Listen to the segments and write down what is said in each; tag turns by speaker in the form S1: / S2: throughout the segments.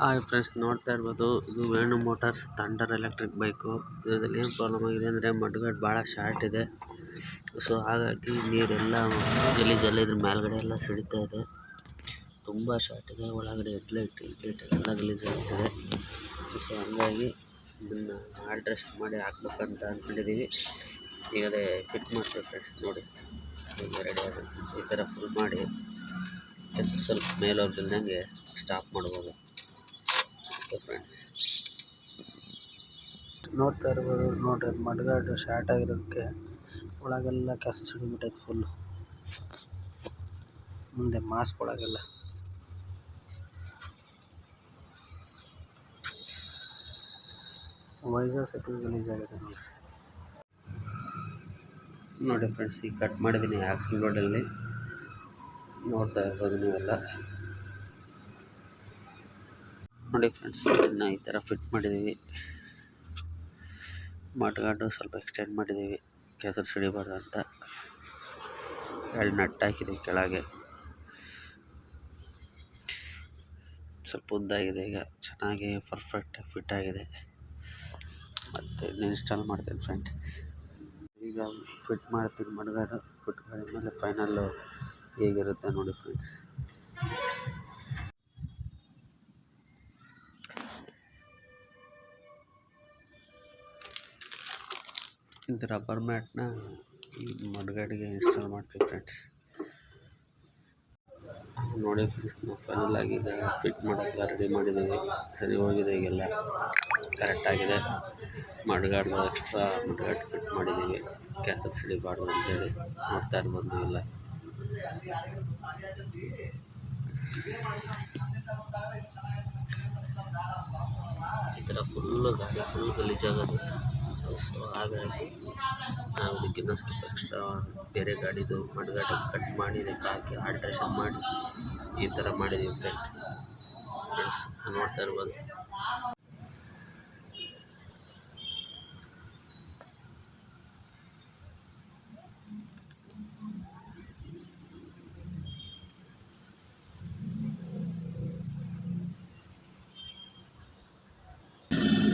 S1: Hi friends, ನೋಡ್ತಾ ಇರ್ಬೋದು ಇದು Venu motors thunder electric bike. ಇದರಲ್ಲಿ ಏನು ಪ್ರಾಬ್ಲಮ್ ಆಗಿದೆ ಅಂದರೆ ಮಡ್ಗಾಡ್ ಭಾಳ ಶಾರ್ಟ್ ಇದೆ. ಸೊ ಹಾಗಾಗಿ ನೀರೆಲ್ಲ ಗಲೀಜೆಲ್ಲ ಇದ್ರ ಮೇಲ್ಗಡೆ ಎಲ್ಲ ಸಿಡಿತಾ ಇದೆ. ತುಂಬ ಶಾರ್ಟ್ ಇದೆ. ಒಳಗಡೆ ಹೆಡ್ಲೈಟ್ ಎಲ್ಲ ಗಲೀಜಾಗ್ತಿದೆ. ಸೊ ಹಂಗಾಗಿ ಇದನ್ನು ಆಲ್ಟ್ರೇಷನ್ ಮಾಡಿ ಹಾಕ್ಬೇಕಂತ ಅಂದ್ಕೊಂಡಿದ್ದೀವಿ. ಈಗ ಅದೇ ಫಿಟ್ ಮಾಡ್ತೀವಿ ಫ್ರೆಂಡ್ಸ್. ನೋಡಿ ಈಗ ರೆಡಿ ಆಗುತ್ತೆ. ಈ ಥರ ಫುಲ್ ಮಾಡಿ ಸ್ವಲ್ಪ ಮೇಲೆ ಹೋಗ್ತಿಲ್ದಂಗೆ ಸ್ಟಾಪ್ ಮಾಡ್ಬೋದು ಫ್ರೆಂಡ್ಸ್.
S2: ನೋಡ್ತಾ ಇರ್ಬೋದು ನೋಡ್ರಿ, ಅದು ಮಡ್ಗಾಡು ಶಾರ್ಟ್ ಆಗಿರೋದಕ್ಕೆ ಒಳಗೆಲ್ಲ ಕೆಸ ಸಿಡಿಬಿಟ್ಟೈತೆ ಫುಲ್ಲು. ಮುಂದೆ ಮಾಸ್ಕ್ ಒಳಗೆಲ್ಲ ವೈಸಸ್ ಸತಿ ಗಲೀಜಾಗಿದೆ
S1: ನೋಡಿ ಫ್ರೆಂಡ್ಸ್, ಈಗ ಕಟ್ ಮಾಡಿದ್ದೀನಿ ಆಕ್ಸಿಲ್ ರೋಡಲ್ಲಿ. ನೋಡ್ತಾ ಇರ್ಬೋದು ನೀವೆಲ್ಲ. ನೋಡಿ ಫ್ರೆಂಡ್ಸ್, ಇದನ್ನ ಈ ಥರ ಫಿಟ್ ಮಾಡಿದ್ದೀವಿ. ಮಡ್ಗಾಡು ಸ್ವಲ್ಪ ಎಕ್ಸ್ಟೆಂಡ್ ಮಾಡಿದ್ದೀವಿ ಕೆಸರು ಸಿಡಿಬಾರ್ದು ಅಂತ. 2 ನಟ್ ಹಾಕಿದ್ದೀವಿ ಕೆಳಗೆ. ಸ್ವಲ್ಪ ಉದ್ದಾಗಿದೆ, ಈಗ ಚೆನ್ನಾಗಿ ಪರ್ಫೆಕ್ಟ್ ಫಿಟ್ ಆಗಿದೆ. ಮತ್ತು ಇದನ್ನ ಇನ್ಸ್ಟಾಲ್ ಮಾಡ್ತೀನಿ ಫ್ರೆಂಡ್. ಈಗ ಫಿಟ್ ಮಾಡ್ತೀನಿ ಮಡ್ಗಾಡು. ಫಿಟ್ ಮಾಡಿದ್ಮೇಲೆ ಫೈನಲ್ಲು ಹೇಗಿರುತ್ತೆ ನೋಡಿ ಫ್ರೆಂಡ್ಸ್. ಇದು ರಬ್ಬರ್ ಮ್ಯಾಟ್ನ ಈ ಮಡ್ಗಾಡಿಗೆ ಇನ್ಸ್ಟಾಲ್ ಮಾಡ್ತೀವಿ ಫ್ರೆಂಡ್ಸ್. ನೋಡಿ ಫ್ರೆಂಡ್ಸ್, ನಾವು ಫೈನಲ್ ಆಗಿ ಈಗ ಫಿಟ್ ಮಾಡೋಕ್ಕೆಲ್ಲ ರೆಡಿ ಮಾಡಿದ್ದೀವಿ. ಸರಿ ಹೋಗಿದೆ, ಈಗೆಲ್ಲ ಕರೆಕ್ಟಾಗಿದೆ. ಮಡ್ಗಾಡ್ದು ಎಕ್ಸ್ಟ್ರಾ ಮಡ್ಗಾಡ್ ಫಿಟ್ ಮಾಡಿದ್ದೀವಿ ಕೆಸರು ಸಿಡಿಬಾರ್ದು ಅಂತೇಳಿ. ನೋಡ್ತಾ ಇರ್ಬೋದು ಎಲ್ಲ. ಈ ಥರ ಫುಲ್ಲು ಗಾಡಿ ಫುಲ್ ಗಲೀಜಾಗೋದು. ಸೊ ಹಾಗಾಗಿ ನಾವು ಇದಕ್ಕಿಂತ ಸ್ವಲ್ಪ ಎಕ್ಸ್ಟ್ರಾ ಬೇರೆ ಗಾಡಿದು ಮಡ್ಗಾಡು ಕಟ್ ಮಾಡಿ ಇದಕ್ಕೆ ಹಾಕಿ ಆಲ್ಟ್ರೇಷನ್ ಮಾಡಿ ಈ ಥರ ಮಾಡಿದ್ದೀವಿ ಫ್ರೆಂಡ್ಸ್. ನೋಡ್ತಾ ಇರ್ಬೋದು.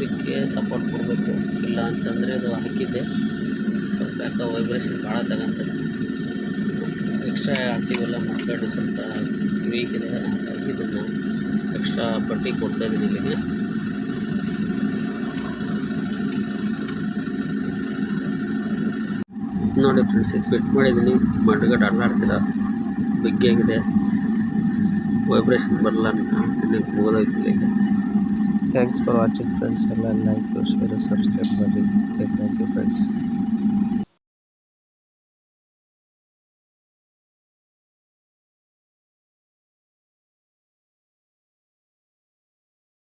S1: ಇದಕ್ಕೆ ಸಪೋರ್ಟ್ ಕೊಡಬೇಕು, ಇಲ್ಲ ಅಂತಂದರೆ ಅದು ಹಾಕಿದ್ದೆ ಸ್ವಲ್ಪ ಯಾಕೆ ವೈಬ್ರೇಷನ್ ಭಾಳ ತಗೊಂತದೆ. ಎಕ್ಸ್ಟ್ರಾ ಹಾಕ್ತೀವಲ್ಲ ಮಡ್ಗಾಡು ಸ್ವಲ್ಪ ವೀಕ್ ಇದೆ, ಹಾಗಾಗಿ ಇದನ್ನು ಎಕ್ಸ್ಟ್ರಾ ಪಟ್ಟಿ ಕೊಡ್ತಾಯಿದ್ದೀನಿ ಇಲ್ಲಿಗೆ. ನೋಡಿ ಫ್ರೆಂಡ್ಸ್, ಈಗ ಫಿಟ್ ಮಾಡಿದ್ದೀನಿ. ಮಡ್ಗಾಡು ಅಲ್ಲಾಡ್ತಿಲ್ಲ, ಬಿಗ್ಗಾಗಿದೆ, ವೈಬ್ರೇಷನ್ ಬರಲ್ಲ ಅಂತೀನಿ. ಮುಗಿದೋಯ್ತಿಲ್ಲ ಈಗ.
S2: Thanks for watching friends. ಎಲ್ಲ ಲೈಕ್, ಶೇರ್, ಸಬ್ಸ್ಕ್ರೈಬ್ ಮಾಡಿ. Thank you friends.